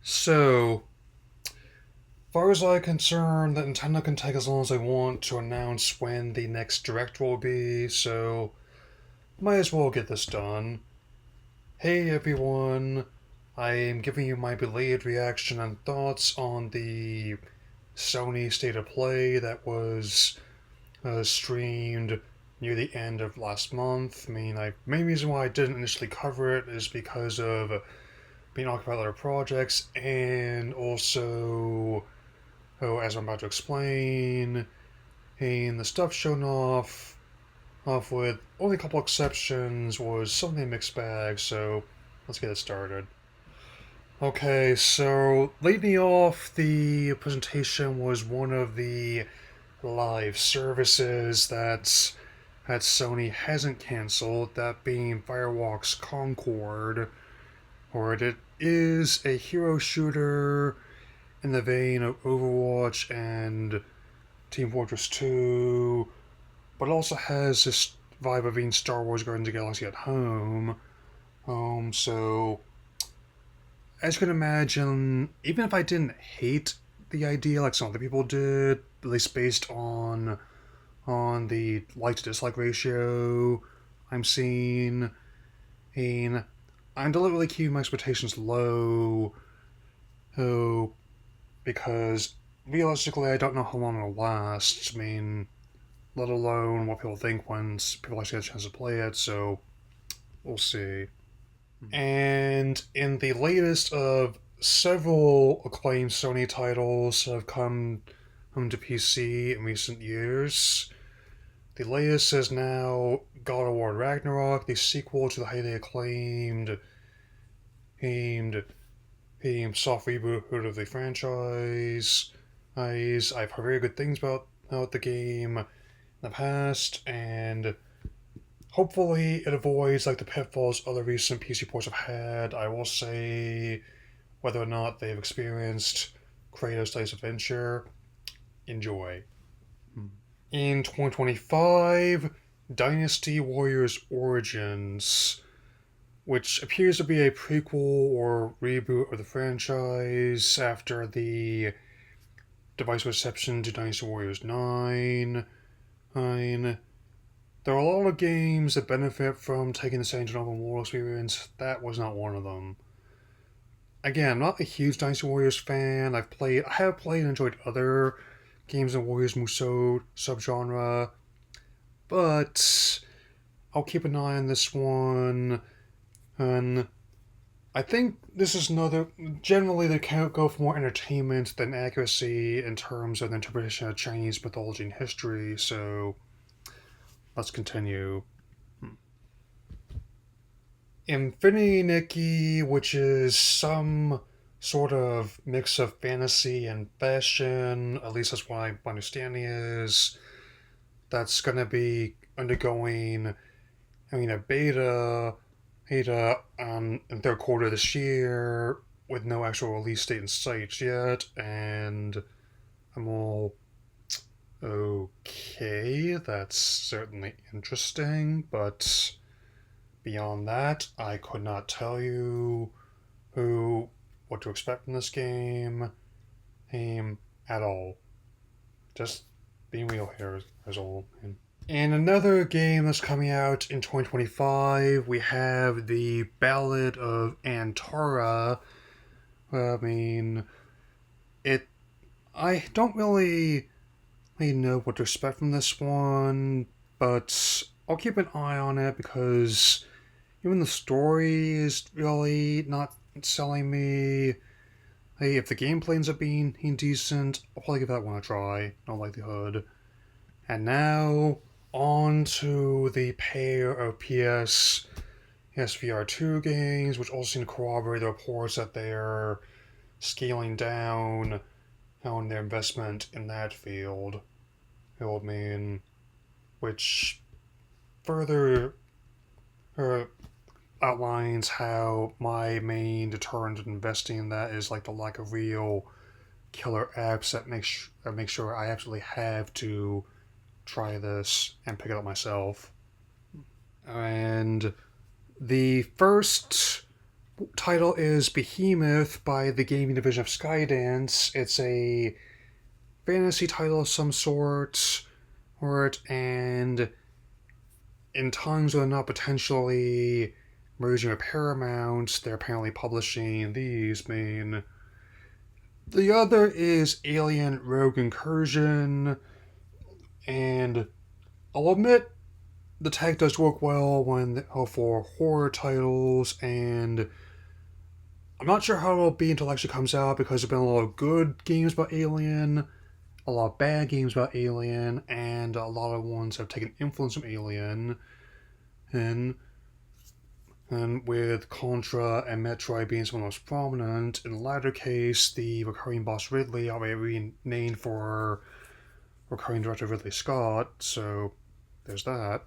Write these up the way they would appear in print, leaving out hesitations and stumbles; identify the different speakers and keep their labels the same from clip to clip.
Speaker 1: So, far as I'm concerned, that Nintendo can take as long as they want to announce when the next direct will be, so might as well get this done. Hey everyone, I am giving you my belated reaction and thoughts on the Sony State of Play that was streamed near the end of last month. Main reason why I didn't initially cover it is because of being occupied with other projects, and also, as I'm about to explain, and the stuff shown off with only a couple exceptions was something mixed bag. So let's get it started. Okay, so leading off the presentation was one of the live services that Sony hasn't canceled, that being Firewalk's Concord, or it is a hero shooter in the vein of Overwatch and Team Fortress 2, but also has this vibe of being Star Wars Guardians of the Galaxy at home. So as you can imagine, even if I didn't hate the idea like some other people did, at least based on the like to dislike ratio I'm seeing, and I'm deliberately keeping my expectations low, oh, because realistically I don't know how long it'll last. Let alone what people think once people actually get a chance to play it, so we'll see. And in the latest of several acclaimed Sony titles that have come to PC in recent years, the latest is now God of War Ragnarok, the sequel to the highly acclaimed aimed soft reboot of the franchise. I've heard very good things about the game in the past, and hopefully it avoids like the pitfalls other recent PC ports have had. I will say, whether or not they've experienced Kratos' Dice Adventure, enjoy. In 2025, Dynasty Warriors Origins, which appears to be a prequel or reboot of the franchise after the device reception to Dynasty Warriors 9. There are a lot of games that benefit from taking the same open world experience. That was not one of them. Again, I'm not a huge Dynasty Warriors fan. I have played and enjoyed other games in Warriors Musou subgenre, but I'll keep an eye on this one. And I think this is another. Generally, they can't go for more entertainment than accuracy in terms of the interpretation of Chinese mythology and history. So let's continue. Infinity Nikki, which is some sort of mix of fantasy and fashion, at least that's what my understanding is, that's going to be undergoing, a beta in third quarter this year with no actual release date in sight yet, and I'm all okay. That's certainly interesting, but beyond that, I could not tell you who what to expect from this game at all. Just being real here is all. And another game that's coming out in 2025, we have the Ballad of Antara. I mean, it. I don't really know what to expect from this one, but I'll keep an eye on it because even the story is really not selling me. Hey, if the gameplay ends up being decent, I'll probably give that one a try, no likelihood. And now, on to the pair of PSVR2 games, which also seem to corroborate the reports that they're scaling down on their investment in that field. I mean, which further outlines how my main deterrent in investing in that is like the lack of real killer apps that make sure I absolutely have to try this and pick it up myself. And the first title is Behemoth by the gaming division of Skydance. It's a fantasy title of some sort, and in times when not potentially merging with Paramount, they're apparently publishing these. The other is Alien Rogue Incursion, and I'll admit the tag does work well for horror titles, and I'm not sure how it'll be until it actually comes out because there've been a lot of good games about Alien, a lot of bad games about Alien, and a lot of ones have taken influence from Alien, and with Contra and Metroid being some of the most prominent. In the latter case, the recurring boss Ridley already named for recurring director Ridley Scott, so there's that.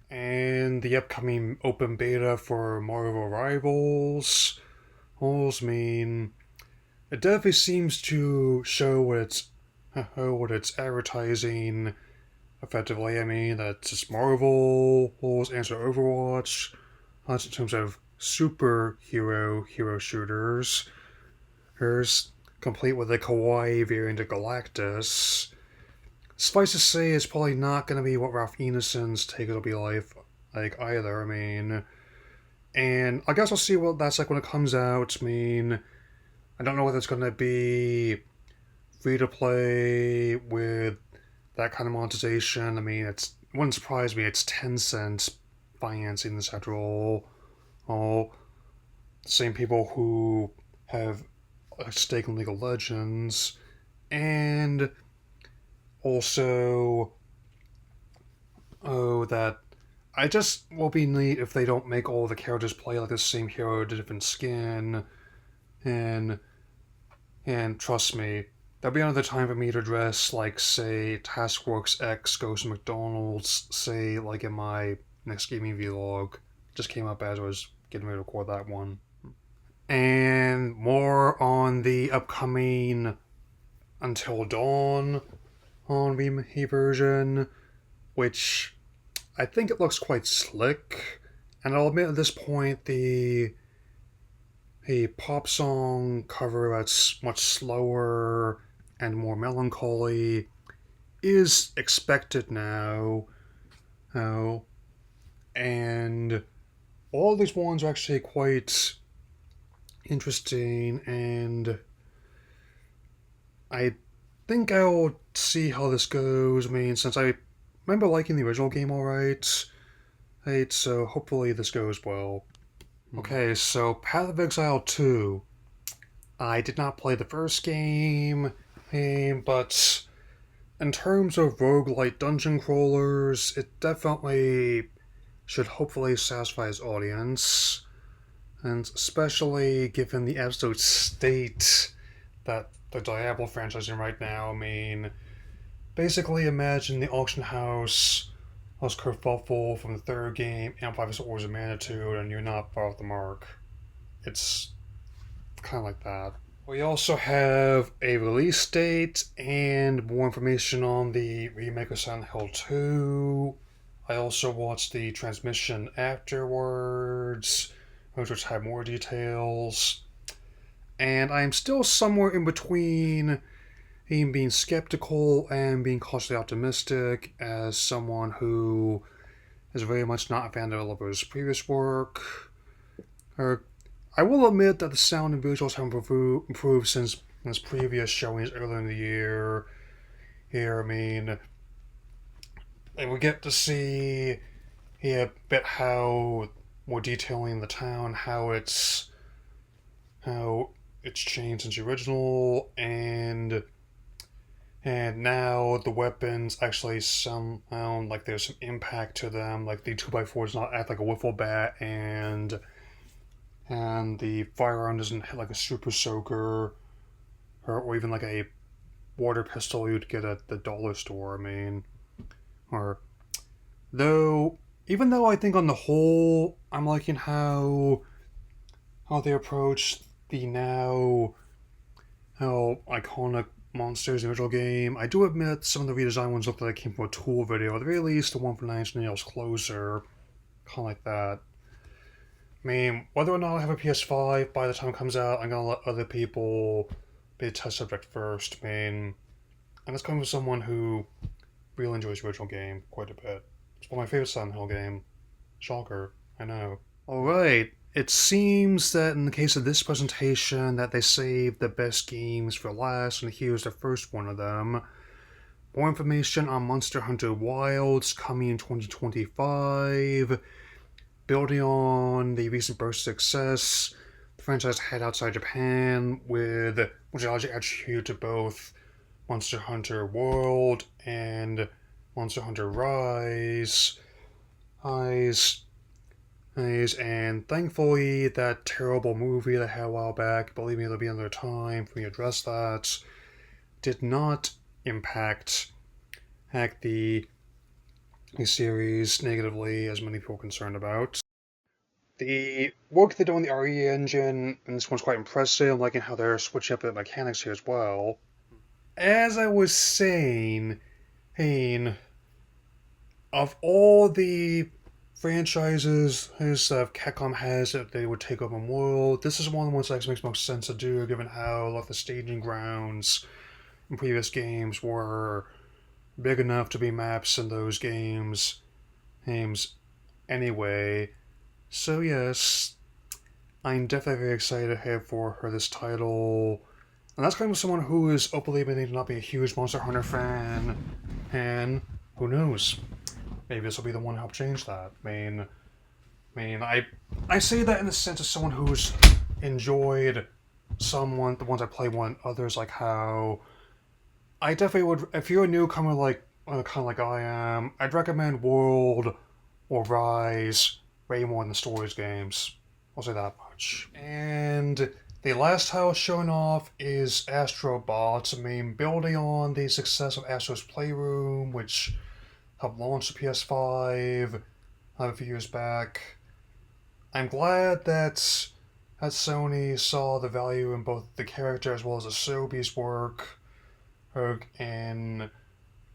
Speaker 1: And the upcoming open beta for Marvel Rivals. It definitely seems to show what it's advertising effectively. That's just Marvel's answer to Overwatch. That's in terms of superhero hero shooters. Here's complete with a kawaii variant of Galactus. Suffice to say, it's probably not going to be what Ralph Ineson's take it'll be like either. And I guess I'll see what that's like when it comes out. I don't know whether it's going to be free to play with that kind of monetization. It wouldn't surprise me. It's Tencent financing this after all. All the same people who have a stake in League of Legends, and also, that I just will be neat if they don't make all the characters play like the same hero with a different skin, and trust me, there'll be another time for me to address, like, say, Taskworks X goes to McDonald's, say, like in my next gaming vlog. Just came up as I was getting ready to record that one. And more on the upcoming Until Dawn on Wii version, which I think it looks quite slick. And I'll admit at this point, a pop song cover that's much slower and more melancholy is expected now. And all these ones are actually quite interesting, and I think I'll see how this goes. Since I remember liking the original game alright, so hopefully this goes well. Okay, so Path of Exile 2. I did not play the first game, but in terms of roguelite dungeon crawlers, it definitely should hopefully satisfy its audience, and especially given the absolute state that the Diablo franchise is in right now. Basically imagine the auction house was kerfuffle from the third game, amplified with orders of magnitude, and you're not far off the mark. It's kind of like that. We also have a release date and more information on the remake of Silent Hill 2. I also watched the transmission afterwards, which had more details. And I'm still somewhere in between being skeptical and being cautiously optimistic as someone who is very much not a fan of the developer's previous work. I will admit that the sound and visuals have improved since his previous showings earlier in the year. And we get to see a bit how more detailing the town, how it's changed since the original, and now the weapons actually sound like there's some impact to them. Like the 2x4 does not act like a wiffle bat, and the firearm doesn't hit like a super soaker, or even like a water pistol you'd get at the dollar store. Even though I think on the whole I'm liking how they approach the now how iconic monsters in the original game. I do admit some of the redesigned ones look like they came from a Tool video. At the very least, the one from Nine Inch Nails Closer, kind of like that. I mean, whether or not I have a PS5 by the time it comes out, I'm gonna let other people be the test subject first. I mean, and it's coming from someone who really enjoys the original game quite a bit. It's one of my favorite Silent Hill game. Shocker, I know. Alright, it seems that in the case of this presentation that they saved the best games for last, and here's the first one of them. More information on Monster Hunter Wilds coming in 2025. Building on the recent burst of success, the franchise had outside Japan, with which allows you to attribute to both Monster Hunter World and Monster Hunter Rise. And thankfully, that terrible movie that I had a while back, believe me, there'll be another time for me to address that, did not impact the series negatively, as many people are concerned about. The work they do on the RE engine, and this one's quite impressive, I'm liking how they're switching up the mechanics here as well. As I was saying, Hayne, of all the franchises that Capcom has that they would take over world, this is one of the ones that makes most sense to do, given how like the staging grounds in previous games were big enough to be maps in those games anyway. So yes, I'm definitely very excited for her this title. And that's coming from someone who is openly admitting to not be a huge Monster Hunter fan. And who knows? Maybe this will be the one to help change that. I say that in the sense of someone who's enjoyed the ones I play more than others, like how I definitely would, if you're a newcomer like kind of like I am, I'd recommend World or Rise way more than the Stories games. I'll say that much. And the last title shown off is Astro Bots. I mean, building on the success of Astro's Playroom, which helped launch the PS5 a few years back. I'm glad that Sony saw the value in both the character as well as Asobi's work, and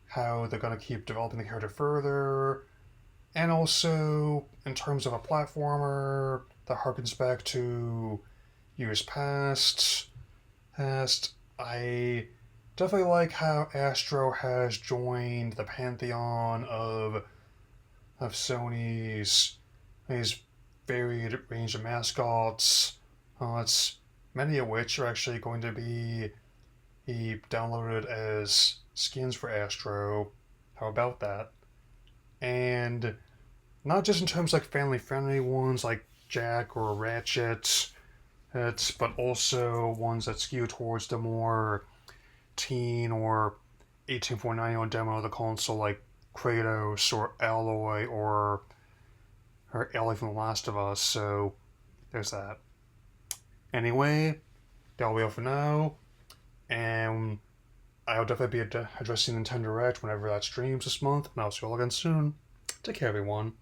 Speaker 1: how they're going to keep developing the character further. And also, in terms of a platformer that harkens back to years past, I definitely like how Astro has joined the pantheon of Sony's these varied range of mascots. It's many of which are actually going to be downloaded as skins for Astro. How about that? And not just in terms like family friendly ones like Jack or Ratchet, but also ones that skew towards the more teen or 1849 demo of the console, like Kratos or Aloy or Ellie from The Last of Us. So there's that. Anyway, that'll be all for now, and I'll definitely be addressing Nintendo Direct whenever that streams this month, and I'll see you all again soon. Take care, everyone.